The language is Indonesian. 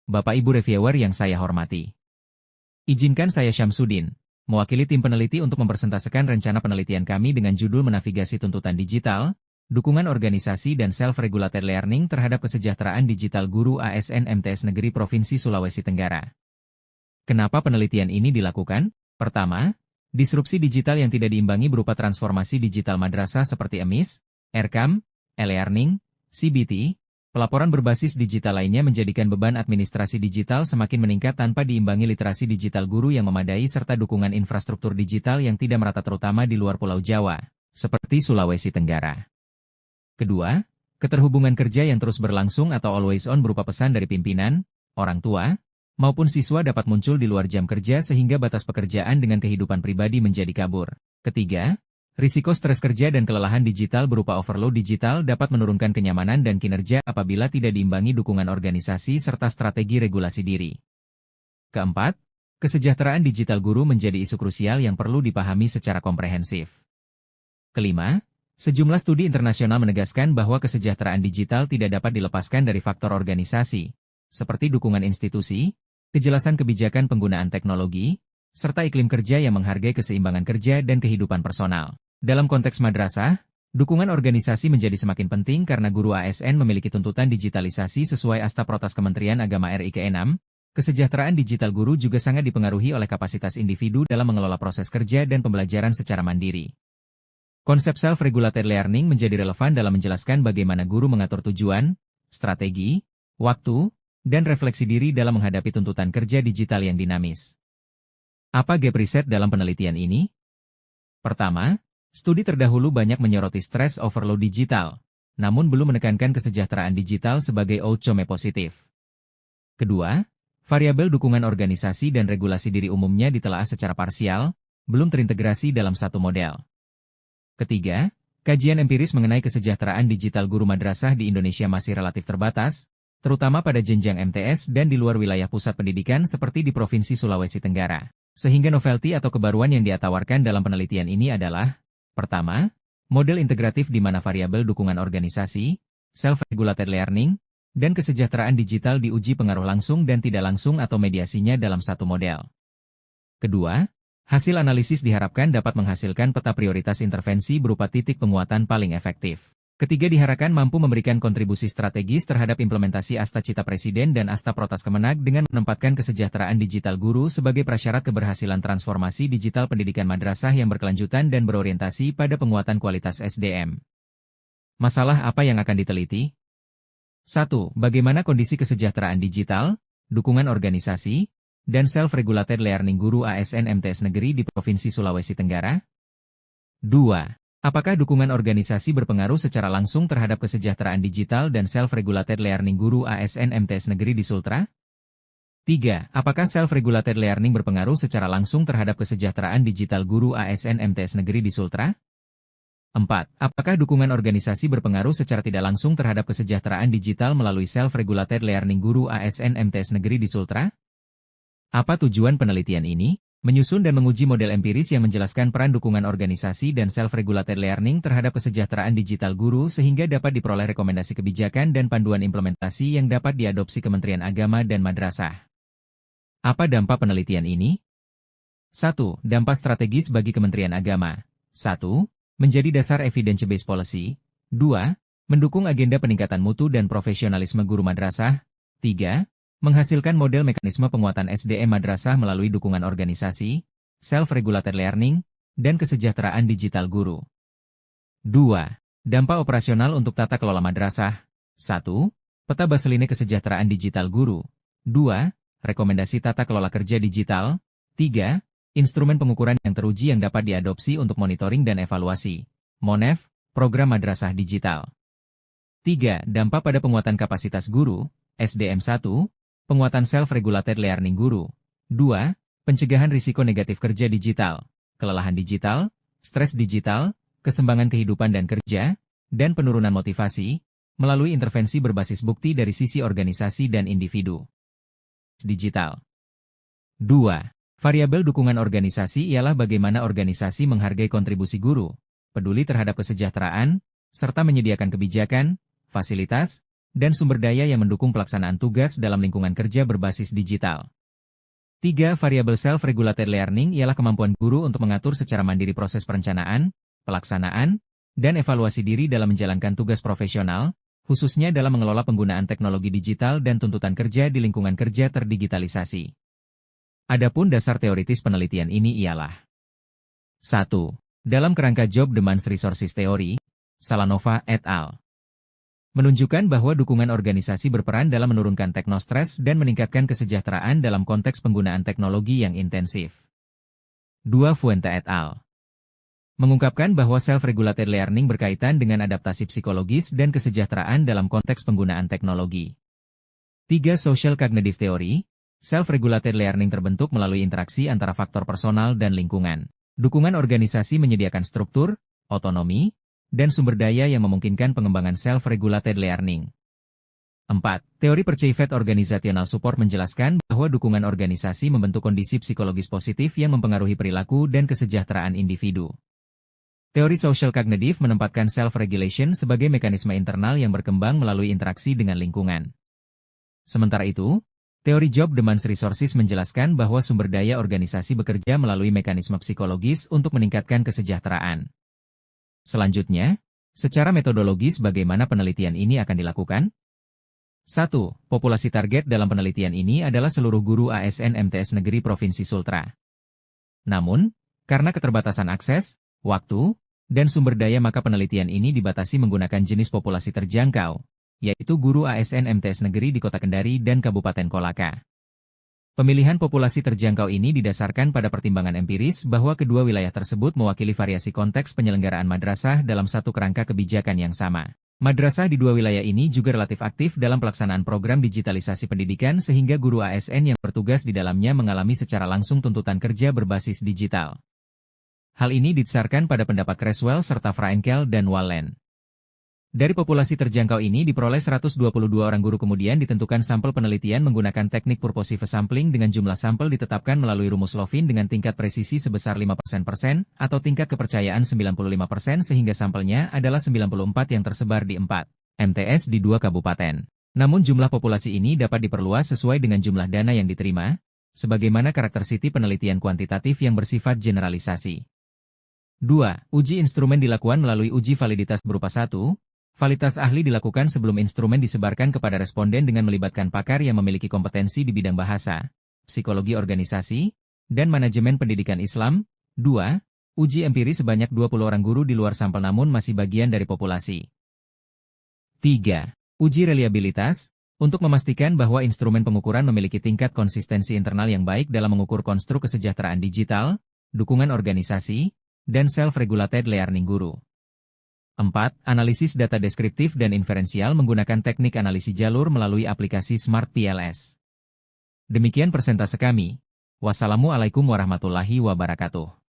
Bapak Ibu reviewer yang saya hormati. Izinkan saya Syamsuddin, mewakili tim peneliti untuk mempresentasikan rencana penelitian kami dengan judul Menavigasi Tuntutan Digital, Dukungan Organisasi dan Self-Regulated Learning terhadap Kesejahteraan Digital Guru ASN MTS Negeri Provinsi Sulawesi Tenggara. Kenapa penelitian ini dilakukan? Pertama, disrupsi digital yang tidak diimbangi berupa transformasi digital madrasah seperti EMIS, ERKAM, e-learning, CBT, pelaporan berbasis digital lainnya menjadikan beban administrasi digital semakin meningkat tanpa diimbangi literasi digital guru yang memadai serta dukungan infrastruktur digital yang tidak merata terutama di luar Pulau Jawa, seperti Sulawesi Tenggara. Kedua, keterhubungan kerja yang terus berlangsung atau always on berupa pesan dari pimpinan, orang tua, maupun siswa dapat muncul di luar jam kerja sehingga batas pekerjaan dengan kehidupan pribadi menjadi kabur. Ketiga, risiko stres kerja dan kelelahan digital berupa overload digital dapat menurunkan kenyamanan dan kinerja apabila tidak diimbangi dukungan organisasi serta strategi regulasi diri. Keempat, kesejahteraan digital guru menjadi isu krusial yang perlu dipahami secara komprehensif. Kelima, sejumlah studi internasional menegaskan bahwa kesejahteraan digital tidak dapat dilepaskan dari faktor organisasi, seperti dukungan institusi, kejelasan kebijakan penggunaan teknologi, serta iklim kerja yang menghargai keseimbangan kerja dan kehidupan personal. Dalam konteks madrasah, dukungan organisasi menjadi semakin penting karena guru ASN memiliki tuntutan digitalisasi sesuai Asta Protas Kementerian Agama RI ke-6. Kesejahteraan digital guru juga sangat dipengaruhi oleh kapasitas individu dalam mengelola proses kerja dan pembelajaran secara mandiri. Konsep self-regulated learning menjadi relevan dalam menjelaskan bagaimana guru mengatur tujuan, strategi, waktu, dan refleksi diri dalam menghadapi tuntutan kerja digital yang dinamis. Apa gap riset dalam penelitian ini? Pertama, studi terdahulu banyak menyoroti stres overload digital, namun belum menekankan kesejahteraan digital sebagai outcome positif. Kedua, variabel dukungan organisasi dan regulasi diri umumnya ditelaah secara parsial, belum terintegrasi dalam satu model. Ketiga, kajian empiris mengenai kesejahteraan digital guru madrasah di Indonesia masih relatif terbatas, terutama pada jenjang MTS dan di luar wilayah pusat pendidikan seperti di Provinsi Sulawesi Tenggara. Sehingga novelty atau kebaruan yang ditawarkan dalam penelitian ini adalah, pertama, model integratif di mana variabel dukungan organisasi, self-regulated learning, dan kesejahteraan digital diuji pengaruh langsung dan tidak langsung atau mediasinya dalam satu model. Kedua, hasil analisis diharapkan dapat menghasilkan peta prioritas intervensi berupa titik penguatan paling efektif. Ketiga, diharapkan mampu memberikan kontribusi strategis terhadap implementasi Asta Cita Presiden dan Asta Protas Kemenag dengan menempatkan kesejahteraan digital guru sebagai prasyarat keberhasilan transformasi digital pendidikan madrasah yang berkelanjutan dan berorientasi pada penguatan kualitas SDM. Masalah apa yang akan diteliti? 1. Bagaimana kondisi kesejahteraan digital, dukungan organisasi, dan self-regulated learning guru ASN MTS Negeri di Provinsi Sulawesi Tenggara? 2. Apakah dukungan organisasi berpengaruh secara langsung terhadap kesejahteraan digital dan self-regulated learning guru ASN MTS Negeri di Sultra? 3. Apakah self-regulated learning berpengaruh secara langsung terhadap kesejahteraan digital guru ASN MTS Negeri di Sultra? 4. Apakah dukungan organisasi berpengaruh secara tidak langsung terhadap kesejahteraan digital melalui self-regulated learning guru ASN MTS Negeri di Sultra? Apa tujuan penelitian ini? Menyusun dan menguji model empiris yang menjelaskan peran dukungan organisasi dan self-regulated learning terhadap kesejahteraan digital guru sehingga dapat diperoleh rekomendasi kebijakan dan panduan implementasi yang dapat diadopsi Kementerian Agama dan Madrasah. Apa dampak penelitian ini? 1. Dampak strategis bagi Kementerian Agama. 1. Menjadi dasar evidence-based policy. 2. Mendukung agenda peningkatan mutu dan profesionalisme guru madrasah. 3. Menghasilkan model mekanisme penguatan SDM madrasah melalui dukungan organisasi, self-regulated learning, dan kesejahteraan digital guru. 2. Dampak operasional untuk tata kelola madrasah. 1. Peta baseline kesejahteraan digital guru. 2. Rekomendasi tata kelola kerja digital. 3. Instrumen pengukuran yang teruji yang dapat diadopsi untuk monitoring dan evaluasi. MONEV, Program Madrasah Digital. 3. Dampak pada penguatan kapasitas guru, SDM 1. Penguatan self-regulated learning guru. 2. Pencegahan risiko negatif kerja digital, kelelahan digital, stres digital, kesembangan kehidupan dan kerja, dan penurunan motivasi, melalui intervensi berbasis bukti dari sisi organisasi dan individu. Digital. 2. Variabel dukungan organisasi ialah bagaimana organisasi menghargai kontribusi guru, peduli terhadap kesejahteraan, serta menyediakan kebijakan, fasilitas, dan sumber daya yang mendukung pelaksanaan tugas dalam lingkungan kerja berbasis digital. 3. Variable self-regulated learning ialah kemampuan guru untuk mengatur secara mandiri proses perencanaan, pelaksanaan, dan evaluasi diri dalam menjalankan tugas profesional, khususnya dalam mengelola penggunaan teknologi digital dan tuntutan kerja di lingkungan kerja terdigitalisasi. Adapun dasar teoritis penelitian ini ialah 1. Dalam kerangka Job Demands Resources Theory, Salanova et al. Menunjukkan bahwa dukungan organisasi berperan dalam menurunkan teknostres dan meningkatkan kesejahteraan dalam konteks penggunaan teknologi yang intensif. 2. Fuente et al. Mengungkapkan bahwa self-regulated learning berkaitan dengan adaptasi psikologis dan kesejahteraan dalam konteks penggunaan teknologi. 3. Social Cognitive Theory, self-regulated learning terbentuk melalui interaksi antara faktor personal dan lingkungan. Dukungan organisasi menyediakan struktur, otonomi, dan sumber daya yang memungkinkan pengembangan self-regulated learning. 4. Teori Perceived Organizational Support menjelaskan bahwa dukungan organisasi membentuk kondisi psikologis positif yang mempengaruhi perilaku dan kesejahteraan individu. Teori Social Cognitive menempatkan self-regulation sebagai mekanisme internal yang berkembang melalui interaksi dengan lingkungan. Sementara itu, teori Job Demands Resources menjelaskan bahwa sumber daya organisasi bekerja melalui mekanisme psikologis untuk meningkatkan kesejahteraan. Selanjutnya, secara metodologis bagaimana penelitian ini akan dilakukan? 1. Populasi target dalam penelitian ini adalah seluruh guru ASN MTS Negeri Provinsi Sultra. Namun, karena keterbatasan akses, waktu, dan sumber daya maka penelitian ini dibatasi menggunakan jenis populasi terjangkau, yaitu guru ASN MTS Negeri di Kota Kendari dan Kabupaten Kolaka. Pemilihan populasi terjangkau ini didasarkan pada pertimbangan empiris bahwa kedua wilayah tersebut mewakili variasi konteks penyelenggaraan madrasah dalam satu kerangka kebijakan yang sama. Madrasah di dua wilayah ini juga relatif aktif dalam pelaksanaan program digitalisasi pendidikan sehingga guru ASN yang bertugas di dalamnya mengalami secara langsung tuntutan kerja berbasis digital. Hal ini didasarkan pada pendapat Creswell serta Frankel dan Wallen. Dari populasi terjangkau ini diperoleh 122 orang guru kemudian ditentukan sampel penelitian menggunakan teknik purposive sampling dengan jumlah sampel ditetapkan melalui rumus Lovin dengan tingkat presisi sebesar 5% atau tingkat kepercayaan 95% sehingga sampelnya adalah 94 yang tersebar di 4 MTS di 2 kabupaten. Namun jumlah populasi ini dapat diperluas sesuai dengan jumlah dana yang diterima, sebagaimana karakteristik penelitian kuantitatif yang bersifat generalisasi. 2. Uji instrumen dilakukan melalui uji validitas berupa 1. Validitas ahli dilakukan sebelum instrumen disebarkan kepada responden dengan melibatkan pakar yang memiliki kompetensi di bidang bahasa, psikologi organisasi, dan manajemen pendidikan Islam. 2. Uji empiris sebanyak 20 orang guru di luar sampel namun masih bagian dari populasi. 3. Uji reliabilitas, untuk memastikan bahwa instrumen pengukuran memiliki tingkat konsistensi internal yang baik dalam mengukur konstruk kesejahteraan digital, dukungan organisasi, dan self-regulated learning guru. 4. Analisis data deskriptif dan inferensial menggunakan teknik analisis jalur melalui aplikasi Smart PLS. Demikian persentase kami. Wassalamualaikum warahmatullahi wabarakatuh.